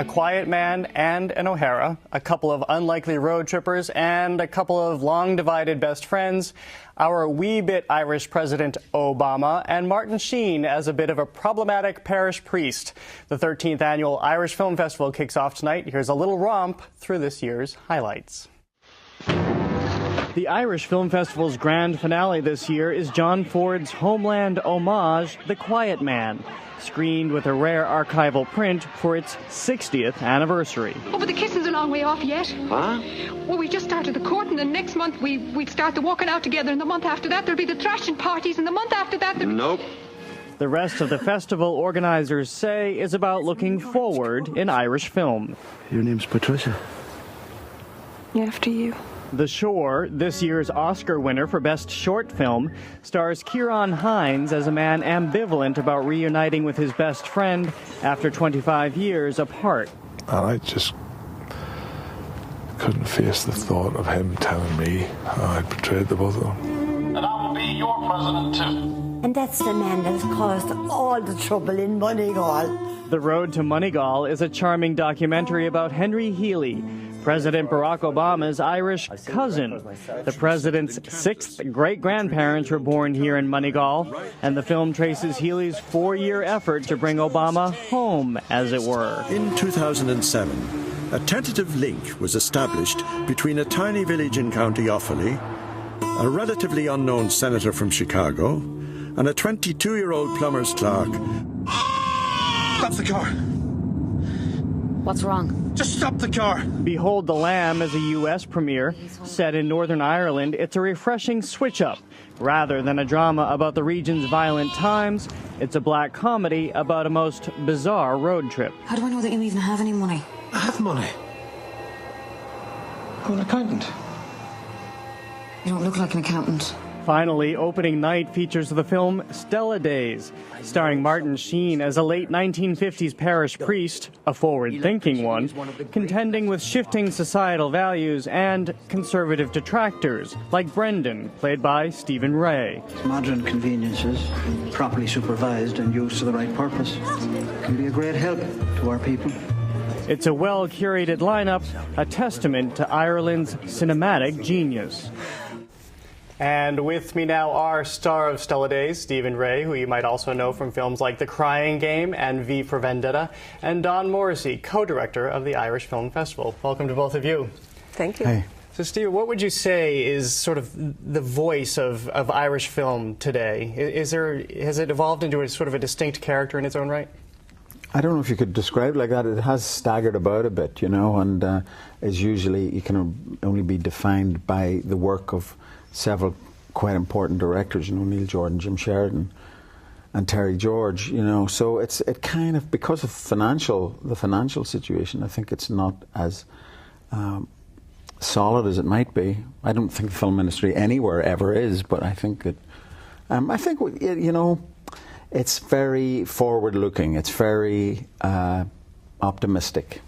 quiet man and an O'Hara, a couple of unlikely road trippers, and a couple of long-divided best friends, our wee bit Irish President Obama, and Martin Sheen as a bit of a problematic parish priest. The 13th Annual Irish Film Festival kicks off tonight. Here's a little romp through this year's highlights. The Irish Film Festival's grand finale this year is John Ford's Homeland homage, The Quiet Man, screened with a rare archival print for its 60th anniversary. Oh, but the kissing's a long way off yet. Huh? Well, we just started the courting, and next month we'd start the walking out together, and the month after that there'll be the thrashing parties, and the month after that Nope. The rest of the festival, organizers say, is about looking forward in Irish film. Your name's Patricia. After you. The Shore, this year's Oscar winner for Best Short Film, stars Ciarán Hinds as a man ambivalent about reuniting with his best friend after 25 years apart. And I just couldn't face the thought of him telling me how I'd betrayed the both of them. And I will be your president too. And that's the man that has caused all the trouble in Moneygall. The Road to Moneygall is a charming documentary about Henry Healy, President Barack Obama's Irish cousin. The president's sixth great-grandparents were born here in Moneygall, and the film traces Healy's 4-year effort to bring Obama home, as it were. In 2007, a tentative link was established between a tiny village in County Offaly, a relatively unknown senator from Chicago, and a 22-year-old plumber's clerk. Stop the car. What's wrong? Just stop the car. Behold the Lamb is a U.S. premiere. Set in Northern Ireland, it's a refreshing switch-up. Rather than a drama about the region's violent times, it's a black comedy about a most bizarre road trip. How do I know that you even have any money? I have money. I'm an accountant. You don't look like an accountant. Finally, opening night features the film Stella Days, starring Martin Sheen as a late 1950s parish priest, a forward-thinking one, contending with shifting societal values and conservative detractors, like Brendan, played by Stephen Ray. Modern conveniences, properly supervised and used to the right purpose, can be a great help to our people. It's a well-curated lineup, a testament to Ireland's cinematic genius. And with me now are star of Stella Days, Stephen Ray, who you might also know from films like The Crying Game and V for Vendetta, and Don Morrissey, co-director of the Irish Film Festival. Welcome to both of you. Thank you. Hey. So, Stephen, what would you say is sort of the voice of Irish film today? Has it evolved into a sort of a distinct character in its own right? I don't know if you could describe it like that. It has staggered about a bit, you know, and is usually, you can only be defined by the work of several quite important directors, you know, Neil Jordan, Jim Sheridan, and Terry George, you know. So it kind of, because of the financial situation, I think it's not as solid as it might be. I don't think the film industry anywhere ever is, but I think it, you know, it's very forward-looking. It's very optimistic.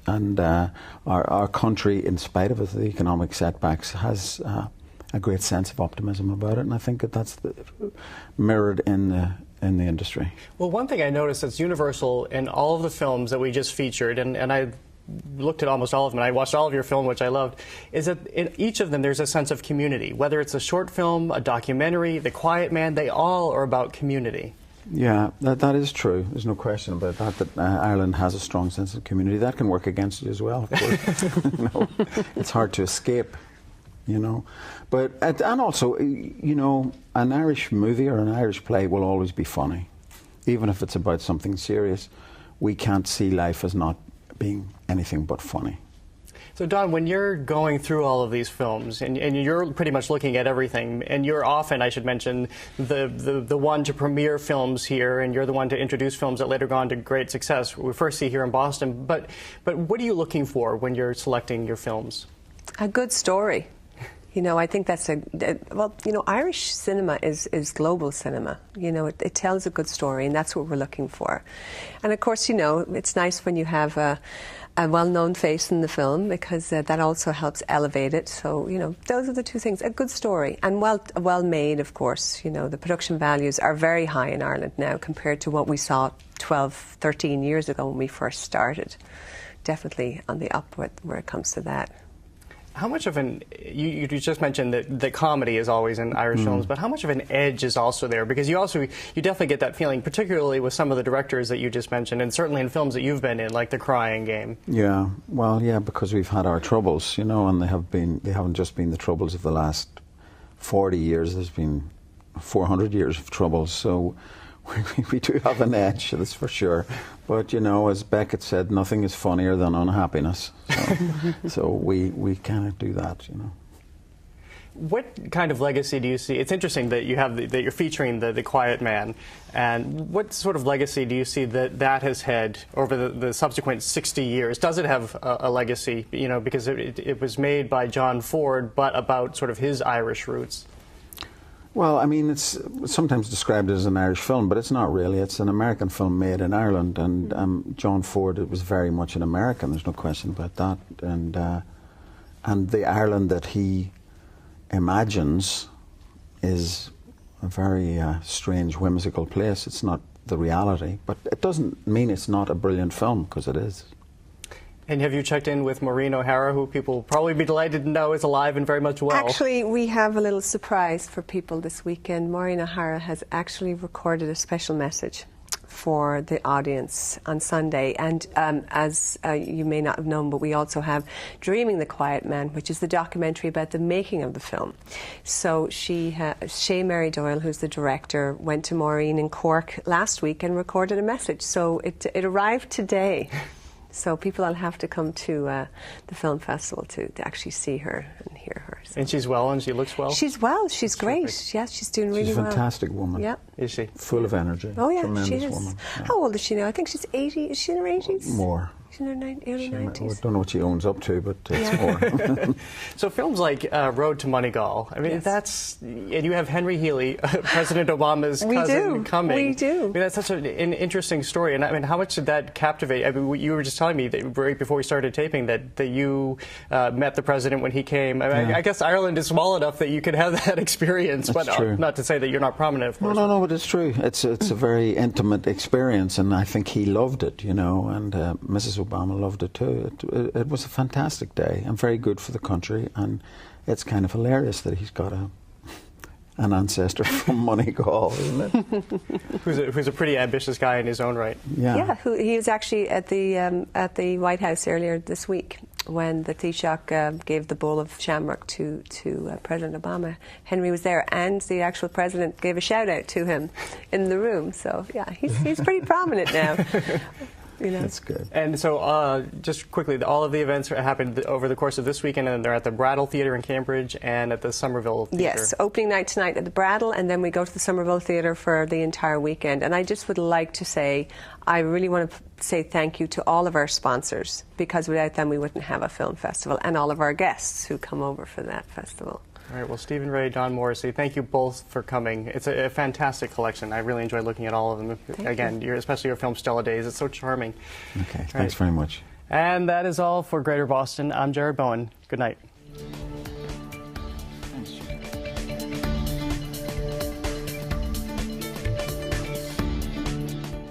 And our country, in spite of the economic setbacks, has a great sense of optimism about it, and I think that's mirrored in the industry. Well, one thing I noticed that's universal in all of the films that we just featured, and I looked at almost all of them, and I watched all of your film, which I loved, is that in each of them there's a sense of community. Whether it's a short film, a documentary, The Quiet Man, they all are about community. Yeah, that is true. There's no question about that, Ireland has a strong sense of community. That can work against you as well, of course. You know, it's hard to escape, you know. But, and also, you know, an Irish movie or an Irish play will always be funny. Even if it's about something serious, we can't see life as not being anything but funny. So, Don, when you're going through all of these films, and you're pretty much looking at everything, and you're often, I should mention, the one to premiere films here, and you're the one to introduce films that later go on to great success. We first see here in Boston, but what are you looking for when you're selecting your films? A good story. You know, I think that's well, you know, Irish cinema is global cinema. You know, it tells a good story, and that's what we're looking for. And of course, you know, it's nice when you have a well-known face in the film, because that also helps elevate it. So, you know, those are the two things. A good story and well made, of course. You know, the production values are very high in Ireland now compared to what we saw 12, 13 years ago when we first started. Definitely on the up where it comes to that. How much of an, you just mentioned that the comedy is always in Irish films, but how much of an edge is also there? Because you definitely get that feeling, particularly with some of the directors that you just mentioned, and certainly in films that you've been in, like The Crying Game. Yeah, well, yeah, because we've had our troubles, you know, and they haven't just been the troubles of the last 40 years, there's been 400 years of troubles, so we do have an edge, that's for sure. But, you know, as Beckett said, nothing is funnier than unhappiness. So we kind of do that, you know. What kind of legacy do you see? It's interesting that you have that you're featuring the quiet man, and what sort of legacy do you see that has had over the subsequent 60 years? Does it have a legacy? You know, because it was made by John Ford, but about sort of his Irish roots. Well, I mean, it's sometimes described as an Irish film, but it's not really. It's an American film made in Ireland, and John Ford, it was very much an American, there's no question about that. And the Ireland that he imagines is a very strange, whimsical place. It's not the reality, but it doesn't mean it's not a brilliant film, because it is. And have you checked in with Maureen O'Hara, who people will probably be delighted to know is alive and very much well? Actually, we have a little surprise for people this weekend. Maureen O'Hara has actually recorded a special message for the audience on Sunday. And as you may not have known, but we also have Dreaming the Quiet Man, which is the documentary about the making of the film. So Shay Mary Doyle, who's the director, went to Maureen in Cork last week and recorded a message. So it arrived today. So people will have to come to the film festival to actually see her and hear her. So. And she's well, and she looks well? She's well. She's great. Terrific. Yes, she's doing really well. She's a fantastic woman. Yeah. Is she? Full of energy. Oh, yeah, tremendous she is. Woman. Yeah. How old is she now? I think she's 80. Is she in her 80s? More. She's in her early 90s. I don't know what she owns up to, but it's more. So films like Road to Moneygall, I mean, yes. and you have Henry Healy, President Obama's cousin, coming. We do. I mean, that's such an interesting story. And I mean, how much did that captivate? I mean, you were just telling me that right before we started taping that you met the president when he came. I mean, I guess Ireland is small enough that you could have that experience, that's but true. Not to say that you're not prominent, of course. No, but it's true. It's a very intimate experience, and I think he loved it, you know, and Mrs. Obama loved it too. It was a fantastic day and very good for the country, and it's kind of hilarious that he's got an ancestor from Moneygall, isn't it? who's a pretty ambitious guy in his own right. Yeah, he was actually at the White House earlier this week when the Taoiseach gave the bowl of shamrock to President Obama. Henry was there, and the actual president gave a shout out to him in the room. So yeah, he's pretty prominent now. You know. That's good. And so, just quickly, all of the events happened over the course of this weekend, and they're at the Brattle Theatre in Cambridge and at the Somerville Theatre. Yes, opening night tonight at the Brattle, and then we go to the Somerville Theatre for the entire weekend. And I just would like to say, I really want to say thank you to all of our sponsors, because without them we wouldn't have a film festival, and all of our guests who come over for that festival. All right, well, Stephen Ray, Don Morrissey, thank you both for coming. It's a fantastic collection. I really enjoy looking at all of them. Again, especially your film Stella Days. It's so charming. Okay, thanks very much. And that is all for Greater Boston. I'm Jared Bowen. Good night.